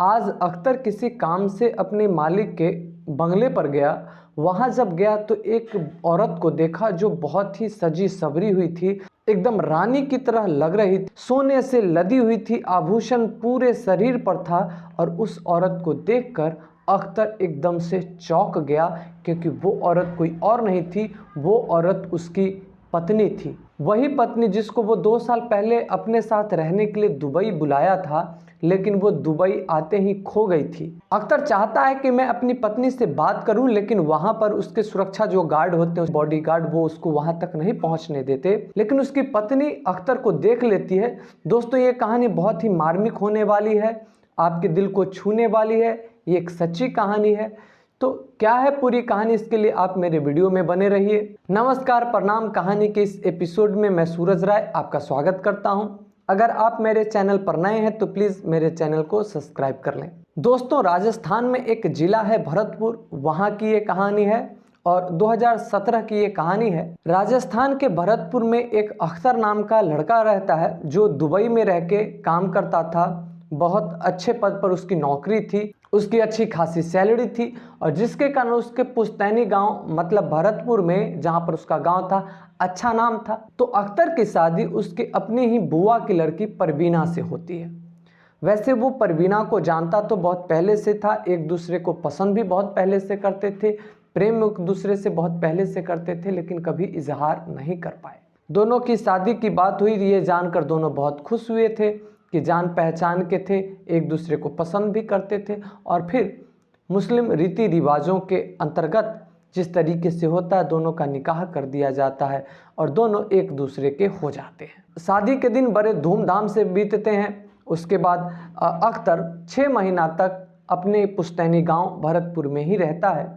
आज अख्तर किसी काम से अपने मालिक के बंगले पर गया। वहां जब गया तो एक औरत को देखा जो बहुत ही सजी सवरी हुई थी, एकदम रानी की तरह लग रही थी, सोने से लदी हुई थी, आभूषण पूरे शरीर पर था। और उस औरत को देखकर अख्तर एकदम से चौंक गया, क्योंकि वो औरत कोई और नहीं थी, वो औरत उसकी पत्नी थी। वही पत्नी जिसको वो 2 साल पहले अपने साथ रहने के लिए दुबई बुलाया था, लेकिन वो दुबई आते ही खो गई थी। अख्तर चाहता है कि मैं अपनी पत्नी से बात करूं, लेकिन वहां पर उसके सुरक्षा जो गार्ड होते हैं, बॉडीगार्ड, वो उसको वहां तक नहीं पहुंचने देते। लेकिन उसकी पत्नी अख्तर को देख लेती है। दोस्तों, ये कहानी बहुत ही मार्मिक होने वाली है, आपके दिल को छूने वाली है। ये एक सच्ची कहानी है। तो क्या है पूरी कहानी, इसके लिए आप मेरे वीडियो में बने रहिए। नमस्कार, प्रणाम। कहानी के इस एपिसोड में मैं सूरज राय आपका स्वागत करता हूं। अगर आप मेरे चैनल पर नए हैं तो प्लीज़ मेरे चैनल को सब्सक्राइब कर लें। दोस्तों, राजस्थान में एक जिला है भरतपुर, वहाँ की ये कहानी है और 2017 की ये कहानी है। राजस्थान के भरतपुर में एक अख्तर नाम का लड़का रहता है, जो दुबई में रह के काम करता था। बहुत अच्छे पद पर उसकी नौकरी थी, उसकी अच्छी खासी सैलरी थी, और जिसके कारण उसके पुश्तैनी गांव मतलब भरतपुर में जहां पर उसका गांव था, अच्छा नाम था। तो अख्तर की शादी उसके अपनी ही बुआ की लड़की परवीना से होती है। वैसे वो परवीना को जानता तो बहुत पहले से था, एक दूसरे को पसंद भी बहुत पहले से करते थे, प्रेम एक दूसरे से बहुत पहले से करते थे, लेकिन कभी इजहार नहीं कर पाए। दोनों की शादी की बात हुई, ये जानकर दोनों बहुत खुश हुए थे कि जान पहचान के थे, एक दूसरे को पसंद भी करते थे। और फिर मुस्लिम रीति रिवाजों के अंतर्गत जिस तरीके से होता है, दोनों का निकाह कर दिया जाता है और दोनों एक दूसरे के हो जाते हैं। शादी के दिन बड़े धूमधाम से बीतते हैं। उसके बाद अख्तर 6 महीना तक अपने पुश्तैनी गांव भरतपुर में ही रहता है।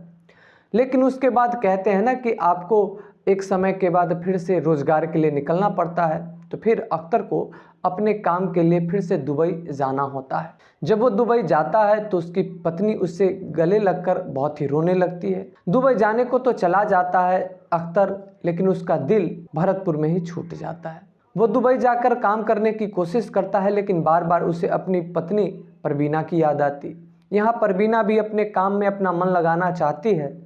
लेकिन उसके बाद कहते हैं ना कि आपको एक समय के बाद फिर से रोजगार के लिए निकलना पड़ता है। तो फिर अख्तर को अपने काम के लिए फिर से दुबई जाना होता है। जब वो दुबई जाता है तो उसकी पत्नी उससे गले लगकर बहुत ही रोने लगती है। दुबई जाने को तो चला जाता है अख्तर, लेकिन उसका दिल भरतपुर में ही छूट जाता है। वो दुबई जाकर काम करने की कोशिश करता है, लेकिन बार बार उसे अपनी पत्नी परवीना की याद आती। यहाँ परवीना भी अपने काम में अपना मन लगाना चाहती है,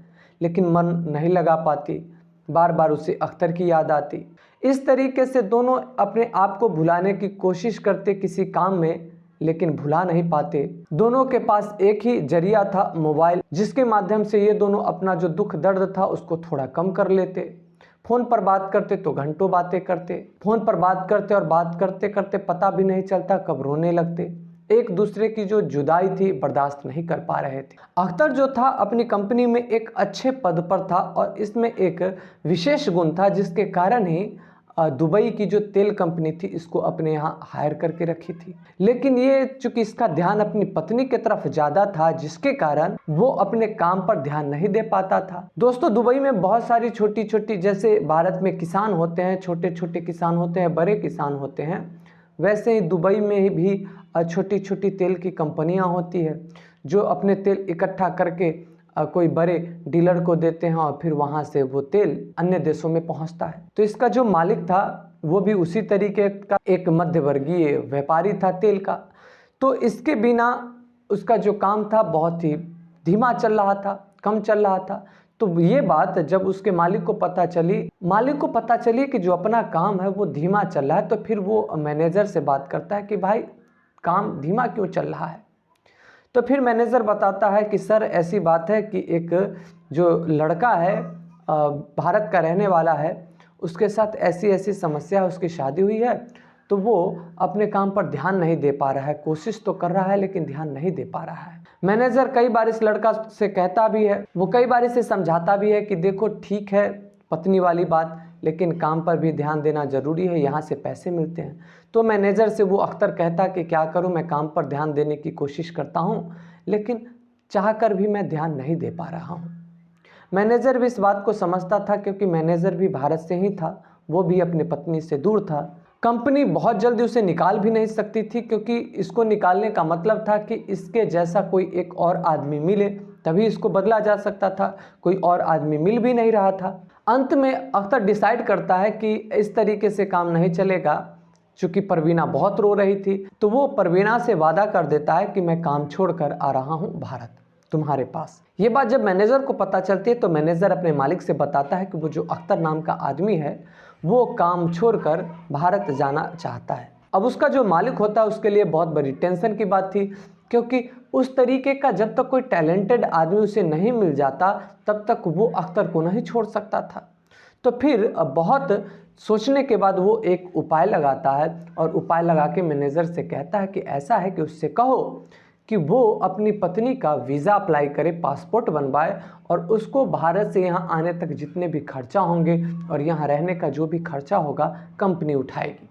लेकिन मन नहीं लगा पाती। बार बार उसे अख्तर की याद आती। इस तरीके से दोनों अपने आप को भुलाने की कोशिश करते किसी काम में, लेकिन भुला नहीं पाते। दोनों के पास एक ही जरिया था, मोबाइल, जिसके माध्यम से ये दोनों अपना जो दुख दर्द था उसको थोड़ा कम कर लेते। फ़ोन पर बात करते तो घंटों बातें करते, फ़ोन पर बात करते और बात करते करते पता भी नहीं चलता कब रोने लगते। एक दूसरे की जो जुदाई थी बर्दाश्त नहीं कर पा रहे थे। अख्तर जो था अपनी कंपनी में एक अच्छे पद पर था, और इसमें एक विशेष गुण था जिसके कारण ही दुबई की जो तेल कंपनी थी इसको अपने यहाँ हायर करके रखी थी। लेकिन ये चूंकि इसका ध्यान अपनी पत्नी की तरफ ज़्यादा था, जिसके कारण वो अपने काम पर ध्यान नहीं दे पाता था। दोस्तों, दुबई में बहुत सारी छोटी छोटी, जैसे भारत में किसान होते हैं, छोटे छोटे किसान होते हैं, बड़े किसान होते हैं, वैसे ही दुबई में भी छोटी छोटी तेल की कंपनियां होती है, जो अपने तेल इकट्ठा करके कोई बड़े डीलर को देते हैं और फिर वहां से वो तेल अन्य देशों में पहुंचता है। तो इसका जो मालिक था वो भी उसी तरीके का एक मध्यवर्गीय व्यापारी था तेल का। तो इसके बिना उसका जो काम था बहुत ही धीमा चल रहा था, कम चल रहा था। तो ये बात जब उसके मालिक को पता चली कि जो अपना काम है वो धीमा चल रहा है, तो फिर वो मैनेजर से बात करता है कि भाई काम धीमा क्यों चल रहा है। तो फिर मैनेजर बताता है कि सर ऐसी बात है कि एक जो लड़का है भारत का रहने वाला है, उसके साथ ऐसी ऐसी समस्या है, उसकी शादी हुई है, तो वो अपने काम पर ध्यान नहीं दे पा रहा है, कोशिश तो कर रहा है लेकिन ध्यान नहीं दे पा रहा है। मैनेजर कई बार इस लड़का से कहता भी है, वो कई बार इसे समझाता भी है कि देखो ठीक है पत्नी वाली बात, लेकिन काम पर भी ध्यान देना ज़रूरी है, यहाँ से पैसे मिलते हैं। तो मैनेजर से वो अख्तर कहता कि क्या करूँ, मैं काम पर ध्यान देने की कोशिश करता हूँ, लेकिन चाहकर भी मैं ध्यान नहीं दे पा रहा हूँ। मैनेजर भी इस बात को समझता था, क्योंकि मैनेजर भी भारत से ही था, वो भी अपनी पत्नी से दूर था। कंपनी बहुत जल्दी उसे निकाल भी नहीं सकती थी, क्योंकि इसको निकालने का मतलब था कि इसके जैसा कोई एक और आदमी मिले तभी इसको बदला जा सकता था। कोई और आदमी मिल भी नहीं रहा था। अंत में अख्तर डिसाइड करता है कि इस तरीके से काम नहीं चलेगा, चूंकि परवीना बहुत रो रही थी तो वो परवीना से वादा कर देता है कि मैं काम छोड़कर आ रहा हूँ भारत तुम्हारे पास। ये बात जब मैनेजर को पता चलती है तो मैनेजर अपने मालिक से बताता है कि वो जो अख्तर नाम का आदमी है वो काम छोड़कर भारत जाना चाहता है। अब उसका जो मालिक होता है उसके लिए बहुत बड़ी टेंशन की बात थी, क्योंकि उस तरीके का जब तक कोई टैलेंटेड आदमी उसे नहीं मिल जाता तब तक वो अख्तर को नहीं छोड़ सकता था। तो फिर बहुत सोचने के बाद वो एक उपाय लगाता है और उपाय लगा के मैनेजर से कहता है कि ऐसा है कि उससे कहो कि वो अपनी पत्नी का वीज़ा अप्लाई करे, पासपोर्ट बनवाए और उसको भारत से यहाँ आने तक जितने भी खर्चा होंगे और यहाँ रहने का जो भी खर्चा होगा कंपनी उठाएगी।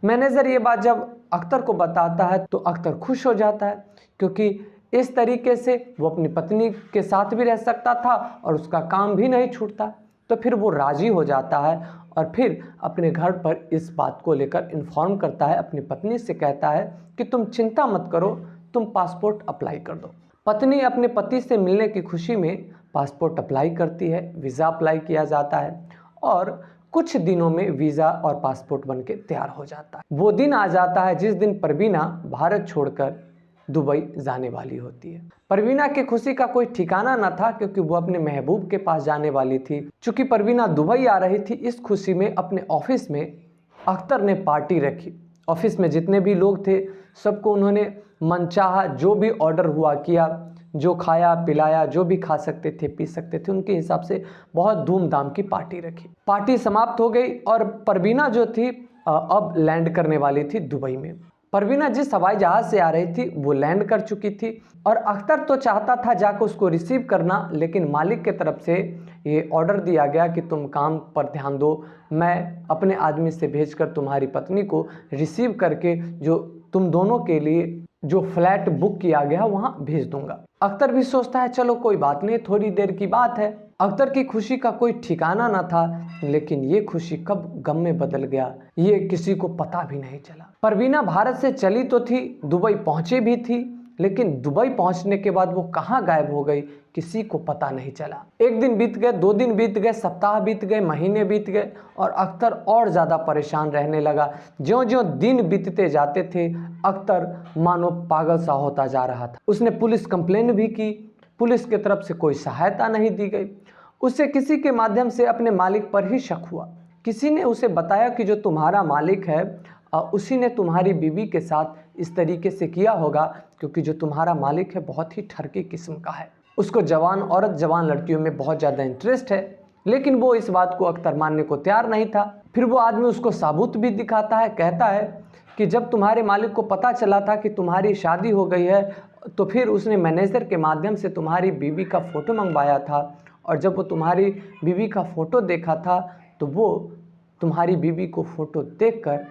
मैनेजर ये बात जब अख्तर को बताता है तो अख्तर खुश हो जाता है, क्योंकि इस तरीके से वो अपनी पत्नी के साथ भी रह सकता था और उसका काम भी नहीं छूटता। तो फिर वो राज़ी हो जाता है और फिर अपने घर पर इस बात को लेकर इन्फॉर्म करता है, अपनी पत्नी से कहता है कि तुम चिंता मत करो, तुम पासपोर्ट अप्लाई कर दो। पत्नी अपने पति से मिलने की खुशी में पासपोर्ट अप्लाई करती है, वीज़ा अप्लाई किया जाता है और कुछ दिनों में वीज़ा और पासपोर्ट बनके तैयार हो जाता है। वो दिन आ जाता है जिस दिन परवीना भारत छोड़कर दुबई जाने वाली होती है। परवीना की खुशी का कोई ठिकाना न था, क्योंकि वो अपने महबूब के पास जाने वाली थी। चूंकि परवीना दुबई आ रही थी, इस खुशी में अपने ऑफिस में अख्तर ने पार्टी रखी। ऑफिस में जितने भी लोग थे सबको उन्होंने मनचाहा जो भी ऑर्डर हुआ किया, जो खाया पिलाया, जो भी खा सकते थे पी सकते थे उनके हिसाब से बहुत धूमधाम की पार्टी रखी। पार्टी समाप्त हो गई और परवीना जो थी अब लैंड करने वाली थी दुबई में। परवीना जिस हवाई जहाज से आ रही थी वो लैंड कर चुकी थी और अख्तर तो चाहता था जाकर उसको रिसीव करना, लेकिन मालिक के तरफ से ये ऑर्डर दिया गया कि तुम काम पर ध्यान दो, मैं अपने आदमी से भेजकर तुम्हारी पत्नी को रिसीव करके जो तुम दोनों के लिए जो फ्लैट बुक किया गया वहाँ भेज दूंगा। अख्तर भी सोचता है चलो कोई बात नहीं, थोड़ी देर की बात है। अख्तर की खुशी का कोई ठिकाना न था, लेकिन ये खुशी कब गम में बदल गया ये किसी को पता भी नहीं चला। परवीना भारत से चली तो थी, दुबई पहुंची भी थी, लेकिन दुबई पहुंचने के बाद वो कहाँ गायब हो गई किसी को पता नहीं चला। एक दिन बीत गए, 2 दिन बीत गए, सप्ताह बीत गए, महीने बीत गए और अख्तर और ज़्यादा परेशान रहने लगा। ज्यों-ज्यों दिन बीतते जाते थे अख्तर मानो पागल सा होता जा रहा था। उसने पुलिस कंप्लेन भी की, पुलिस की तरफ से कोई सहायता नहीं दी गई। उसे किसी के माध्यम से अपने मालिक पर ही शक हुआ। किसी ने उसे बताया कि जो तुम्हारा मालिक है उसी ने तुम्हारी बीवी के साथ इस तरीके से किया होगा, क्योंकि जो तुम्हारा मालिक है बहुत ही ठरकी किस्म का है, उसको जवान औरत जवान लड़कियों में बहुत ज़्यादा इंटरेस्ट है। लेकिन वो इस बात को अख्तर मानने को तैयार नहीं था। फिर वो आदमी उसको सबूत भी दिखाता है, कहता है कि जब तुम्हारे मालिक को पता चला था कि तुम्हारी शादी हो गई है तो फिर उसने मैनेजर के माध्यम से तुम्हारी बीवी का फ़ोटो मंगवाया था और जब वो तुम्हारी बीवी का फ़ोटो देखा था तो वो तुम्हारी बीवी को फ़ोटो देखकर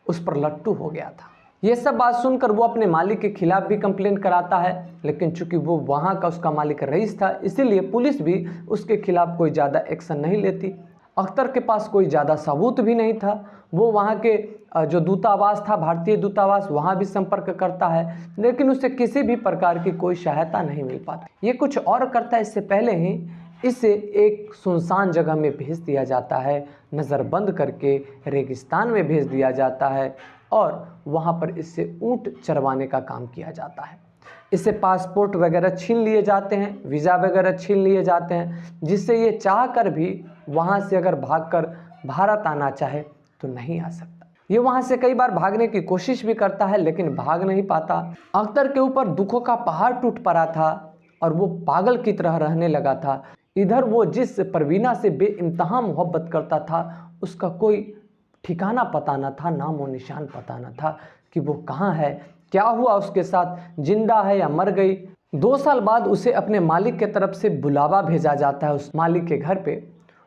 उस पर लट्टू हो गया था। ये सब बात सुनकर वो अपने मालिक के खिलाफ भी कंप्लेंट कराता है, लेकिन चूंकि वो वहाँ का उसका मालिक रईस था इसीलिए पुलिस भी उसके खिलाफ कोई ज़्यादा एक्शन नहीं लेती। अख्तर के पास कोई ज़्यादा सबूत भी नहीं था। वो वहाँ के जो दूतावास था, भारतीय दूतावास, वहाँ भी संपर्क करता है, लेकिन उसे किसी भी प्रकार की कोई सहायता नहीं मिल पाती। ये कुछ और करता है, इससे पहले ही इसे एक सुनसान जगह में भेज दिया जाता है, नज़रबंद करके रेगिस्तान में भेज दिया जाता है और वहाँ पर इससे ऊँट चरवाने का काम किया जाता है। इससे पासपोर्ट वगैरह छीन लिए जाते हैं, वीज़ा वगैरह छीन लिए जाते हैं, जिससे ये चाह कर भी वहाँ से अगर भागकर भारत आना चाहे तो नहीं आ सकता। ये वहाँ से कई बार भागने की कोशिश भी करता है लेकिन भाग नहीं पाता। अख्तर के ऊपर दुखों का पहाड़ टूट पड़ा था और वो पागल की तरह रहने लगा था। इधर वो जिस परवीना से बेइंतहा मोहब्बत करता था उसका कोई ठिकाना पता न था, नाम और निशान पता न था कि वो कहाँ है, क्या हुआ उसके साथ, जिंदा है या मर गई। 2 साल बाद उसे अपने मालिक के तरफ से बुलावा भेजा जाता है उस मालिक के घर पे।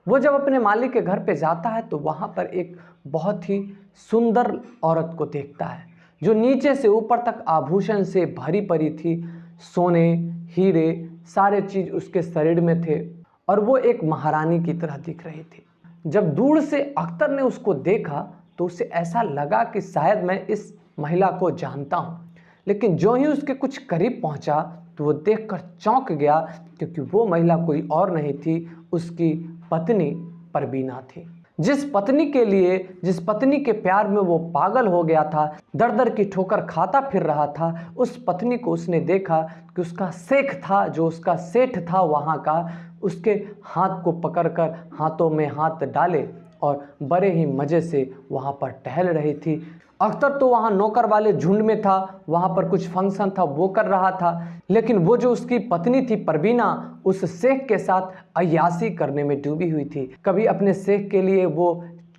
वो जब अपने मालिक के घर पे जाता है तो वहाँ पर एक बहुत ही सुंदर औरत को देखता है जो नीचे से ऊपर तक आभूषण से भरी पड़ी थी। सोने हीरे सारे चीज़ उसके शरीर में थे और वो एक महारानी की तरह दिख रही थी। जब दूर से अख्तर ने उसको देखा तो उसे ऐसा लगा कि शायद मैं इस महिला को जानता हूँ, लेकिन जो ही उसके कुछ करीब पहुँचा तो वो देखकर चौंक गया, क्योंकि वो महिला कोई और नहीं थी, उसकी पत्नी परवीना थी। जिस पत्नी के लिए, जिस पत्नी के प्यार में वो पागल हो गया था, दर दर की ठोकर खाता फिर रहा था, उस पत्नी को उसने देखा कि उसका शेख था, जो उसका सेठ था वहाँ का, उसके हाथ को पकड़कर हाथों में हाथ डाले और बड़े ही मज़े से वहाँ पर टहल रही थी। अख्तर तो वहाँ नौकर वाले झुंड में था, वहाँ पर कुछ फंक्शन था वो कर रहा था, लेकिन वो जो उसकी पत्नी थी परवीना, उस शेख के साथ अय्याशी करने में डूबी हुई थी। कभी अपने शेख के लिए वो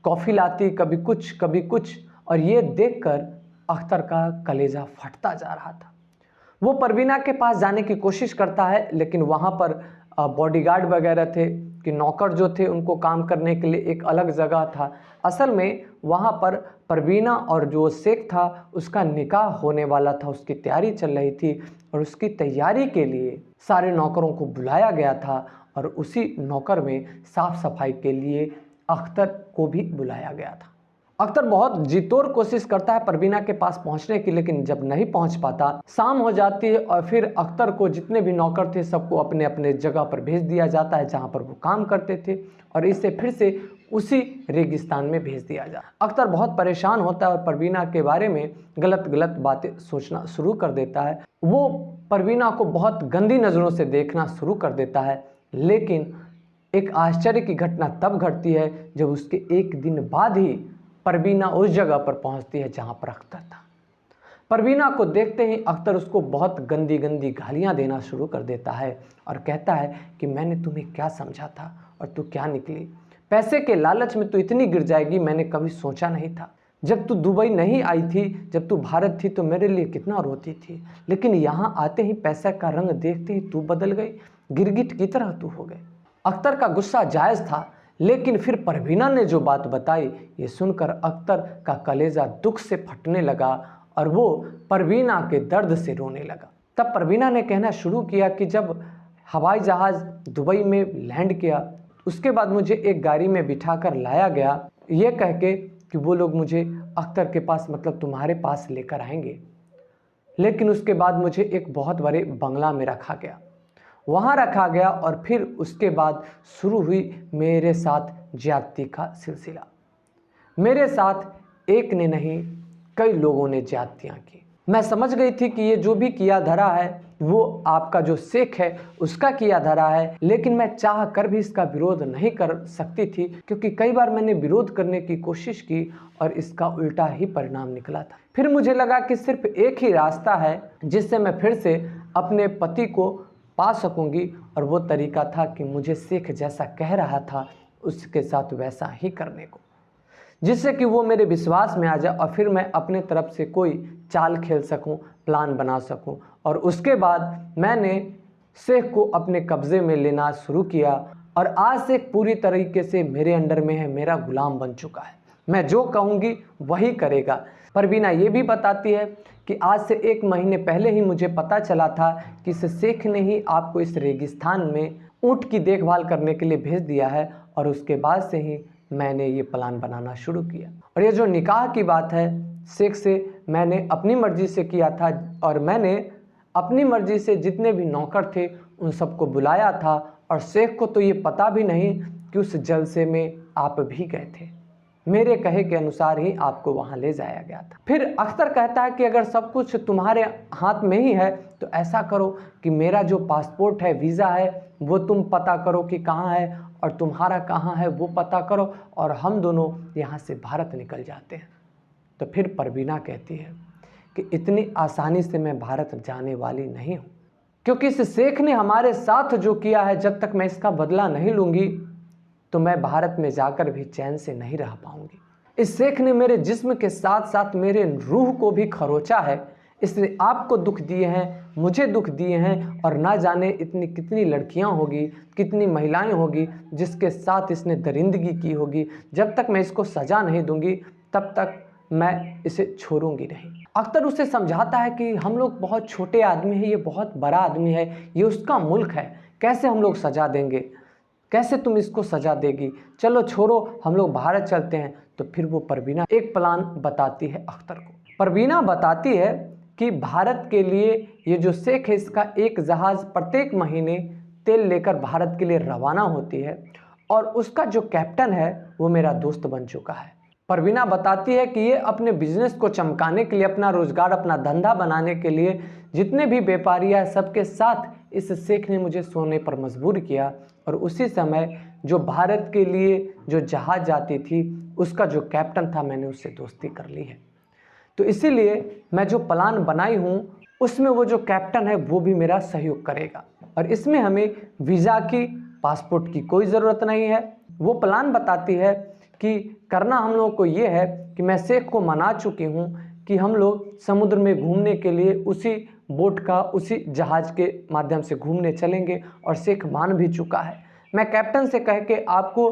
कॉफ़ी लाती, कभी कुछ, और ये देखकर अख्तर का कलेजा फटता जा रहा था। वो परवीना के पास जाने की कोशिश करता है, लेकिन वहाँ पर बॉडीगार्ड वगैरह थे कि नौकर जो थे उनको काम करने के लिए एक अलग जगह था। असल में वहाँ पर परवीना और जो शेख था उसका निकाह होने वाला था, उसकी तैयारी चल रही थी और उसकी तैयारी के लिए सारे नौकरों को बुलाया गया था और उसी नौकर में साफ सफाई के लिए अख्तर को भी बुलाया गया था। अख्तर बहुत जीतोड़ कोशिश करता है परवीना के पास पहुंचने की, लेकिन जब नहीं पहुंच पाता, शाम हो जाती है और फिर अख्तर को जितने भी नौकर थे सबको अपने अपने जगह पर भेज दिया जाता है जहां पर वो काम करते थे, और इससे फिर से उसी रेगिस्तान में भेज दिया जाता। अख्तर बहुत परेशान होता है और परवीना के बारे में गलत गलत बातें सोचना शुरू कर देता है। वो परवीना को बहुत गंदी नज़रों से देखना शुरू कर देता है, लेकिन एक आश्चर्य की घटना तब घटती है जब उसके एक दिन बाद ही परवीना उस जगह पर पहुंचती है जहां पर अख्तर था। परवीना को देखते ही अख्तर उसको बहुत गंदी गंदी गालियां देना शुरू कर देता है और कहता है कि मैंने तुम्हें क्या समझा था और तू क्या निकली। पैसे के लालच में तू इतनी गिर जाएगी मैंने कभी सोचा नहीं था। जब तू दुबई नहीं आई थी, जब तू भारत थी तो मेरे लिए कितना रोती थी, लेकिन यहाँ आते ही पैसे का रंग देखते ही तू बदल गई, गिरगिट की तरह तू हो गई। अख्तर का गुस्सा जायज़ था, लेकिन फिर परवीना ने जो बात बताई ये सुनकर अख्तर का कलेजा दुख से फटने लगा और वो परवीना के दर्द से रोने लगा। तब परवीना ने कहना शुरू किया कि जब हवाई जहाज़ दुबई में लैंड किया उसके बाद मुझे एक गाड़ी में बिठाकर लाया गया, ये कह के कि वो लोग मुझे अख्तर के पास, मतलब तुम्हारे पास लेकर आएंगे, लेकिन उसके बाद मुझे एक बहुत बड़े बंगला में रखा गया, वहाँ रखा गया और फिर उसके बाद शुरू हुई मेरे साथ ज्यादती का सिलसिला। मेरे साथ एक ने नहीं कई लोगों ने ज्यादतियाँ की। मैं समझ गई थी कि ये जो भी किया धरा है वो आपका जो शेख है उसका किया धरा है, लेकिन मैं चाह कर भी इसका विरोध नहीं कर सकती थी, क्योंकि कई बार मैंने विरोध करने की कोशिश की और इसका उल्टा ही परिणाम निकला था। फिर मुझे लगा कि सिर्फ एक ही रास्ता है जिससे मैं फिर से अपने पति को पा सकूंगी, और वो तरीका था कि मुझे शेख जैसा कह रहा था उसके साथ वैसा ही करने को, जिससे कि वो मेरे विश्वास में आ जाए और फिर मैं अपने तरफ से कोई चाल खेल सकूं, प्लान बना सकूं। और उसके बाद मैंने शेख को अपने कब्ज़े में लेना शुरू किया और आज शेख पूरी तरीके से मेरे अंडर में है, मेरा गुलाम बन चुका है। मैं जो कहूँगी वही करेगा। परवीना ये भी बताती है कि आज से 1 महीने पहले ही मुझे पता चला था कि इस शेख ने ही आपको इस रेगिस्तान में ऊँट की देखभाल करने के लिए भेज दिया है, और उसके बाद से ही मैंने ये प्लान बनाना शुरू किया। और ये जो निकाह की बात है, शेख से मैंने अपनी मर्ज़ी से किया था और मैंने अपनी मर्ज़ी से जितने भी नौकर थे उन सबको बुलाया था, और शेख को तो ये पता भी नहीं कि उस जलसे में आप भी गए थे। मेरे कहे के अनुसार ही आपको वहाँ ले जाया गया था। फिर अख्तर कहता है कि अगर सब कुछ तुम्हारे हाथ में ही है तो ऐसा करो कि मेरा जो पासपोर्ट है, वीज़ा है, वो तुम पता करो कि कहाँ है और तुम्हारा कहाँ है वो पता करो, और हम दोनों यहाँ से भारत निकल जाते हैं। तो फिर परवीना कहती है कि इतनी आसानी से मैं भारत जाने वाली नहीं हूँ, क्योंकि इस शेख ने हमारे साथ जो किया है, जब तक मैं इसका बदला नहीं लूँगी तो मैं भारत में जाकर भी चैन से नहीं रह पाऊंगी। इस शेख ने मेरे जिस्म के साथ साथ मेरे रूह को भी खरोचा है। इसने आपको दुख दिए हैं, मुझे दुख दिए हैं, और ना जाने इतनी कितनी लड़कियां होगी, कितनी महिलाएं होगी जिसके साथ इसने दरिंदगी की होगी। जब तक मैं इसको सज़ा नहीं दूंगी तब तक मैं इसे छोड़ूंगी नहीं। अख्तर उसे समझाता है कि हम लोग बहुत छोटे आदमी हैं, ये बहुत बड़ा आदमी है, ये उसका मुल्क है, कैसे हम लोग सज़ा देंगे, कैसे तुम इसको सज़ा देगी, चलो छोड़ो हम लोग भारत चलते हैं। तो फिर वो परवीना एक प्लान बताती है अख्तर को। परवीना बताती है कि भारत के लिए ये जो शेख है इसका एक जहाज़ प्रत्येक महीने तेल लेकर भारत के लिए रवाना होती है, और उसका जो कैप्टन है वो मेरा दोस्त बन चुका है। परवीना बताती है कि ये अपने बिजनेस को चमकाने के लिए, अपना रोजगार, अपना धंधा बनाने के लिए जितने भी व्यापारी हैं सबके साथ इस शेख ने मुझे सोने पर मजबूर किया। और उसी समय जो भारत के लिए जो जहाज जाती थी उसका जो कैप्टन था, मैंने उससे दोस्ती कर ली है। तो इसीलिए मैं जो प्लान बनाई हूँ उसमें वो जो कैप्टन है वो भी मेरा सहयोग करेगा। और इसमें हमें वीज़ा की, पासपोर्ट की कोई ज़रूरत नहीं है। वो प्लान बताती है कि करना हम लोगों को ये है कि मैं शेख को मना चुकी हूँ कि हम लोग समुद्र में घूमने के लिए उसी बोट का, उसी जहाज़ के माध्यम से घूमने चलेंगे और शेख मान भी चुका है। मैं कैप्टन से कह के आपको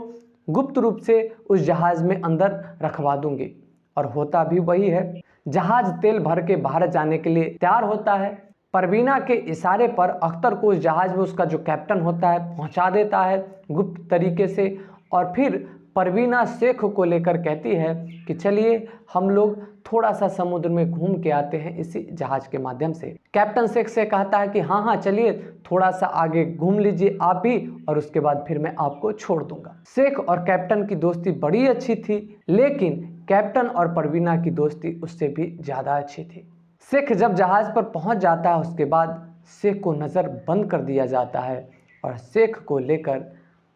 गुप्त रूप से उस जहाज़ में अंदर रखवा दूंगी। और होता भी वही है। जहाज तेल भर के बाहर जाने के लिए तैयार होता है। परवीना के इशारे पर अख्तर को उस जहाज में उसका जो कैप्टन होता है पहुंचा देता है गुप्त तरीके से। और फिर परवीना शेख को लेकर कहती है कि चलिए हम लोग थोड़ा सा समुद्र में घूम के आते हैं इसी जहाज के माध्यम से। कैप्टन शेख से कहता है कि हाँ हाँ चलिए, थोड़ा सा आगे घूम लीजिए आप भी, और उसके बाद फिर मैं आपको छोड़ दूंगा। शेख और कैप्टन की दोस्ती बड़ी अच्छी थी, लेकिन कैप्टन और परवीना की दोस्ती उससे भी ज़्यादा अच्छी थी। शेख जब जहाज़ पर पहुंच जाता है उसके बाद शेख को नज़र बंद कर दिया जाता है और शेख को लेकर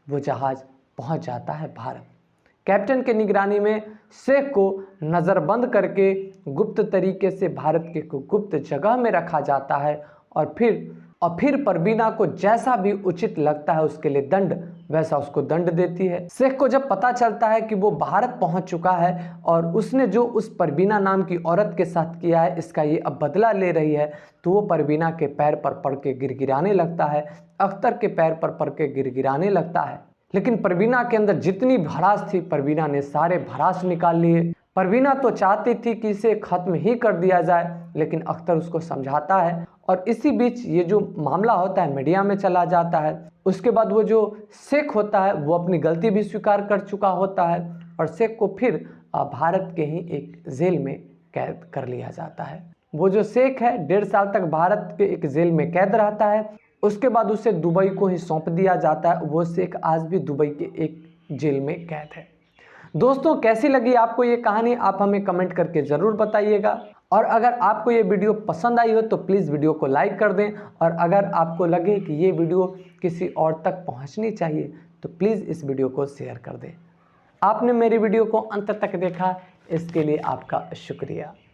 वो जहाज़ पहुंच जाता है भारत। कैप्टन के निगरानी में शेख को नज़रबंद करके गुप्त तरीके से भारत के गुप्त जगह में रखा जाता है। और फिर परवीना को जैसा भी उचित लगता है उसके लिए दंड, वैसा उसको दंड देती है। शेख को जब पता चलता है कि वो भारत पहुंच चुका है और उसने जो उस परवीना नाम की औरत के साथ किया है इसका ये अब बदला ले रही है, तो वो परवीना के पैर पर पड़ के गिड़गिड़ाने लगता है, अख्तर के पैर पर पड़ के गिड़गिड़ाने लगता है। लेकिन परवीना के अंदर जितनी भड़ास थी परवीना ने सारे भड़ास निकाल लिए। परवीना तो चाहती थी कि इसे खत्म ही कर दिया जाए, लेकिन अख्तर उसको समझाता है। और इसी बीच ये जो मामला होता है मीडिया में चला जाता है। उसके बाद वो जो शेख होता है वो अपनी गलती भी स्वीकार कर चुका होता है और शेख को फिर भारत के ही एक जेल में कैद कर लिया जाता है। वो जो शेख है 1.5 साल तक भारत के एक जेल में कैद रहता है। उसके बाद उसे दुबई को ही सौंप दिया जाता है। वो शेख आज भी दुबई के एक जेल में कैद है। दोस्तों कैसी लगी आपको ये कहानी, आप हमें कमेंट करके ज़रूर बताइएगा। और अगर आपको ये वीडियो पसंद आई हो तो प्लीज़ वीडियो को लाइक कर दें। और अगर आपको लगे कि ये वीडियो किसी और तक पहुंचनी चाहिए तो प्लीज़ इस वीडियो को शेयर कर दें। आपने मेरी वीडियो को अंत तक देखा, इसके लिए आपका शुक्रिया।